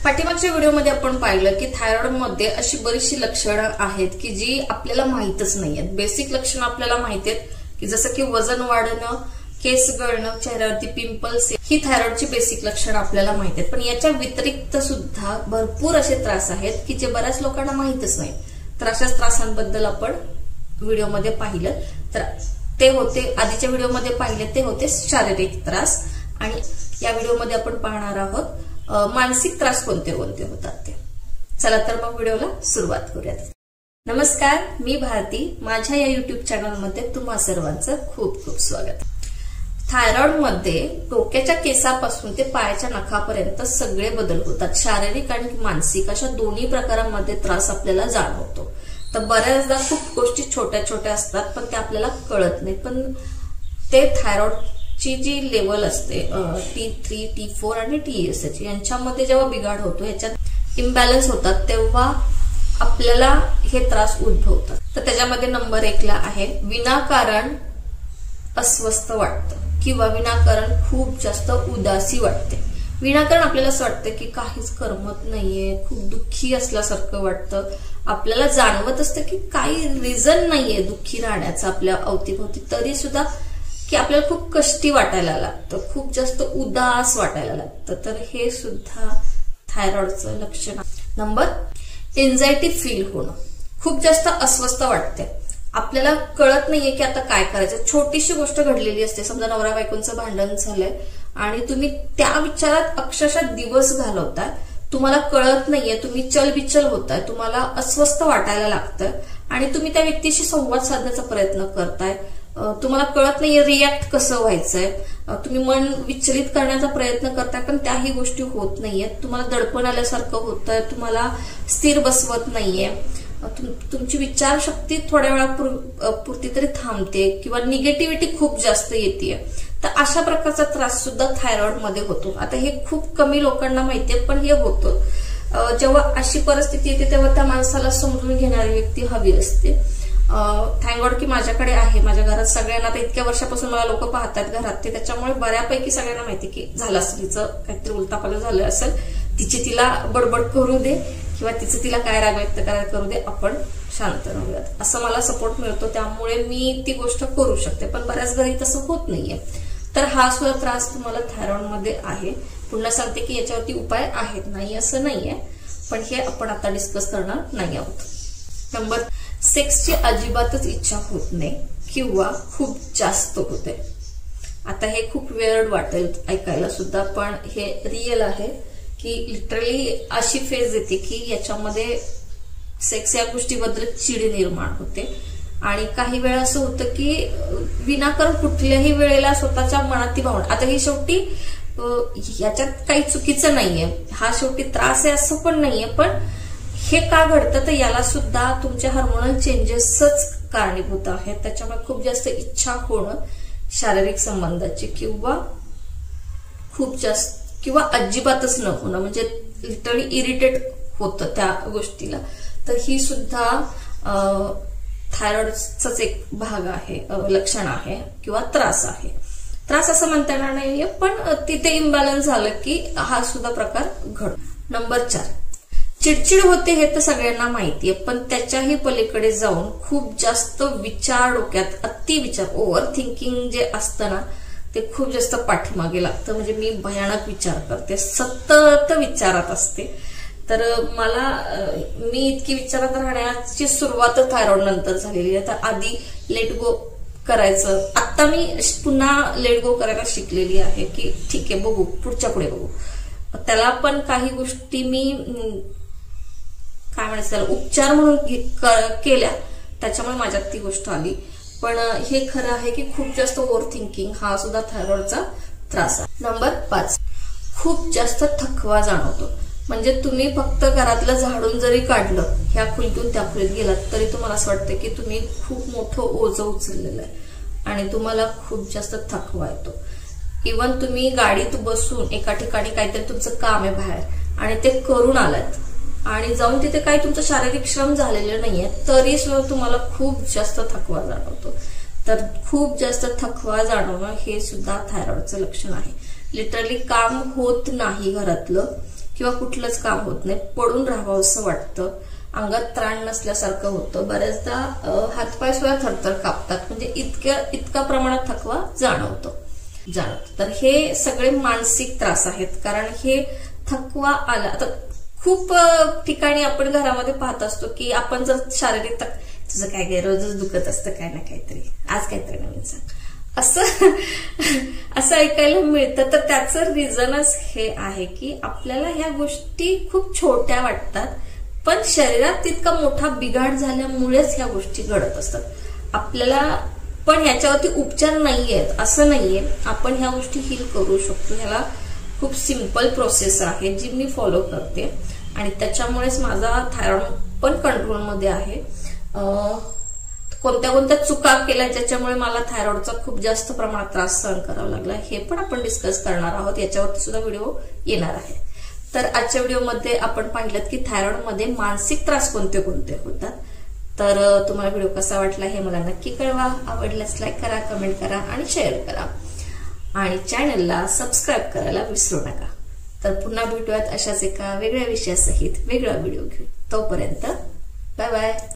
पाठीमागच्या व्हिडिओमध्ये आपण पाहिलं की थायरॉइड मध्ये अशी बरीचशी लक्षणं आहेत की जी आपल्याला माहितच नाहीयेत। बेसिक लक्षणं आपल्याला माहिती आहेत की जसं की वजन वाढणं, केस गळणं, चेहऱ्यावरती पिंपल्स, ही थायरॉइडची बेसिक लक्षणं आपल्याला माहिती आहेत। पण याच्या व्यतिरिक्त सुद्धा भरपूर असे त्रास आहेत की जे बऱ्याच लोकांना माहितच नाहीत। तर अशाच त्रासांबद्दल आपण व्हिडिओमध्ये पाहिलं। तर ते होते आधीच्या व्हिडिओमध्ये पाहिले ते होते शारीरिक त्रास, आणि या व्हिडिओमध्ये आपण पाहणार आहोत मानसिक त्रास कोणते कोणते होतात ते। चला तर मग व्हिडिओला सुरुवात करूयात। नमस्कार, मी भारती। माझ्या या युट्यूब चॅनलमध्ये तुम्हा सर्वांचं खूप खूप स्वागत। थायरॉइड मध्ये डोक्याच्या केसापासून ते पायाच्या नखापर्यंत सगळे बदल होतात। शारीरिक आणि मानसिक अशा दोन्ही प्रकारांमध्ये त्रास आपल्याला जाणवतो। तर बऱ्याचदा खूप गोष्टी छोट्या छोट्या असतात पण ते आपल्याला कळत नाही, पण ते थायरॉइड ची जी लेवल असते T3, T4 आणि TSH यांच्यामध्ये जेव्हा बिघाड होतो, याच्यात इम्बॅलन्स होतात, तेव्हा आपल्याला हे त्रास उद्भवतात। तर त्याच्यामध्ये नंबर 1 ला आहे विनाकारण अस्वस्थ वाटतं किंवा विनाकारण खूप जास्त उदासी वाटते। विनाकारण आपल्याला असं वाटतं की काहीच करमत नाहीये, खूप दुःखी असल्यासारखं वाटतं। आपल्याला जाणवत असतं की काही रिझन नाहीये दुःखी राहण्याचं आपल्या अवतीभोवती, तरी सुद्धा की आपल्याला खूप कष्टी वाटायला लागतं, खूप जास्त उदास वाटायला लागतं। तर हे सुद्धा थायरॉइडचं लक्षण आहे। नंबर, एन्झायटी फील होणं, खूप जास्त अस्वस्थ वाटते। आपल्याला कळत नाहीये की आता काय करायचं। छोटीशी गोष्ट घडलेली असते, समजा नवरा बायकोंचं भांडण झालंय आणि तुम्ही त्या विचारात अक्षरशः दिवस घालवताय, तुम्हाला कळत नाहीये, तुम्ही चलबिचल होताय, तुम्हाला अस्वस्थ वाटायला लागतं आणि तुम्ही त्या व्यक्तीशी संवाद साधण्याचा प्रयत्न करताय। तुम्हाला कळत नाहीये रिॲक्ट कसं व्हायचंय, तुम्ही मन विचलित करण्याचा प्रयत्न करताय पण त्याही गोष्टी होत नाहीयेत। तुम्हाला दडपण आल्यासारखं होतंय, तुम्हाला स्थिर बसवत नाहीये, तुमची विचारशक्ती थोड्या वेळापुरती तरी थांबते किंवा निगेटिव्हिटी खूप जास्त येते। तर अशा प्रकारचा त्रास सुद्धा थायरॉइड मध्ये होतो। आता हे खूप कमी लोकांना माहितीये, पण हे होतं। जेव्हा अशी परिस्थिती येते तेव्हा त्या माणसाला समजून घेणारी व्यक्ती हवी असते। थँक गॉड की माझ्याकडे आहे, माझ्या घरात सगळ्यांना, तर इतक्या वर्षापासून मला लोक पाहतात घरात, ते त्याच्यामुळे बऱ्यापैकी सगळ्यांना माहिती की झालं असेल, तिचं काहीतरी उलटापालट झालं असेल, तिची तिला बडबड करू दे किंवा तिचं तिला काय राग व्यक्त करायला करू दे, आपण शांत राहूयात, असं मला सपोर्ट मिळतो, त्यामुळे मी ती गोष्ट करू शकते। पण बऱ्याच घरी तसं होत नाहीये। तर हा सुद्धा त्रास तुम्हाला थायरॉइड मध्ये आहे। पुन्हा सांगते की याच्यावरती उपाय आहेत, नाही असं नाहीये, पण हे आपण आता डिस्कस करणार नाही आहोत। नंबर, सेक्सची अजिबातच इच्छा होत नाही किंवा खूप जास्त होते। आता हे खूप वेअर्ड वाटेल ऐकायला सुद्धा, पण हे रिअल आहे की लिटरली अशी फेज येते की याच्यामध्ये सेक्स या गोष्टीबद्दल चिड निर्माण होते आणि काही वेळा असं होतं की विनाकारण कुठल्याही वेळेला स्वतःच्या मनात ती भावना, आता ही शेवटी याच्यात काही चुकीचं नाहीये, हा शेवटी त्रास आहे असं पण नाहीये, पण हे का घडतं तर याला सुद्धा तुमचे हार्मोनल चेंजेसच कारणीभूत आहेत। त्याच्यामुळे खूप जास्त इच्छा होणं शारीरिक संबंधाची किंवा खूप जास्त किंवा अजिबातच न होणं, म्हणजे लिटरली इरिटेट होतं त्या गोष्टीला। तर ही सुद्धा थायरॉइडचाच एक भाग आहे, लक्षण आहे किंवा त्रास आहे। त्रास असं म्हणता येणार नाहीये, पण तिथे इम्बॅलन्स झालं की हा सुद्धा प्रकार घडतो। नंबर 4, चिडचिड होते, हे तर सगळ्यांना माहितीये, पण त्याच्याही पलीकडे जाऊन खूप जास्त विचार डोक्यात, अतिविचार, ओव्हर थिंकिंग जे असतं ना, ते खूप जास्त पाठीमागे लागतं। म्हणजे मी भयानक विचार करते, सतत विचारात असते। तर मी इतकी विचारात राहण्याची सुरुवात थायरॉइड नंतर झालेली आहे। तर आधी लेट गो करायचं, आता मी पुन्हा लेट गो करायला शिकलेली आहे की ठीक आहे, बघू पुढच्या पुढे बघू। त्याला पण काही गोष्टी मी काय म्हणायचं त्याला उपचार म्हणून केल्या, त्याच्यामुळे माझ्यात ती गोष्ट आली। पण हे खरं आहे की खूप जास्त ओव्हर थिंकिंग हा सुद्धा थायरॉइडचा त्रास आहे। नंबर 5, खूप जास्त थकवा जाणवतो। म्हणजे तुम्ही फक्त घरातलं झाडून जरी काढलं, ह्या खोलीतून त्या खोलीत गेलात तरी तुम्हाला असं वाटतं की तुम्ही खूप मोठं ओझं उचललेलं आहे आणि तुम्हाला खूप जास्त थकवा येतो। इव्हन तुम्ही गाडीत बसून एका ठिकाणी काहीतरी तुमचं काम आहे बाहेर आणि ते करून आलात आणि जाऊन तिथे काही तुमचं शारीरिक श्रम झालेलं नाहीये, तरी सुद्धा तुम्हाला खूप जास्त थकवा जाणवतो। तर खूप जास्त थकवा जाणवणं हे सुद्धा थायरॉइडचं लक्षण आहे। लिटरली काम होत नाही घरातलं किंवा कुठलंच काम होत नाही, पडून राहावं असं वाटतं, अंगात त्राण नसल्यासारखं होतं, बऱ्याचदा हातपाय सुद्धा थरथर कापतात, म्हणजे इतका प्रमाणात थकवा जाणवतो. तर हे सगळे मानसिक त्रास आहेत. कारण हे थकवा आला तर खूप ठिकाणी आपण घरामध्ये पाहत असतो की आपण जर शारीरिक तुझं काय काय रोजच दुखत असतं काय ना काहीतरी, आज काहीतरी नवीन सांग, असं ऐकायला मिळतं. तर त्याचं रिझनच हे आहे की आपल्याला ह्या गोष्टी खूप छोट्या वाटतात, पण शरीरात तितका मोठा बिघाड झाल्यामुळेच ह्या गोष्टी घडत असतात. आपल्याला पण ह्याच्यावरती उपचार नाहीयेत असं नाहीये, आपण ह्या गोष्टी हील करू शकतो. ह्याला खूप सिंपल प्रोसेस आहे जी मी फॉलो करते आणि त्याच्यामुळेच माझा थायरॉइड पण कंट्रोलमध्ये आहे. कोणत्या चुका केल्या ज्याच्यामुळे मला थायरॉइडचा खूप जास्त प्रमाणात त्रास सहन करावा लागला हे पण आपण डिस्कस करणार आहोत, याच्यावरती सुद्धा व्हिडिओ येणार आहे. तर आजच्या व्हिडिओमध्ये आपण पाहिलं की थायरॉइडमध्ये मानसिक त्रास कोणते कोणते होतात. तर तुम्हाला व्हिडिओ कसा वाटला हे मला नक्की कळवा. आवडल्यास लाईक करा, कमेंट करा आणि शेअर करा आणि चॅनलला सबस्क्राईब करायला विसरू नका. तर पुन्हा भेटूयात अशाच एका वेगळ्या विषयासहित वेगळा व्हिडिओ घेऊन. तोपर्यंत बाय बाय.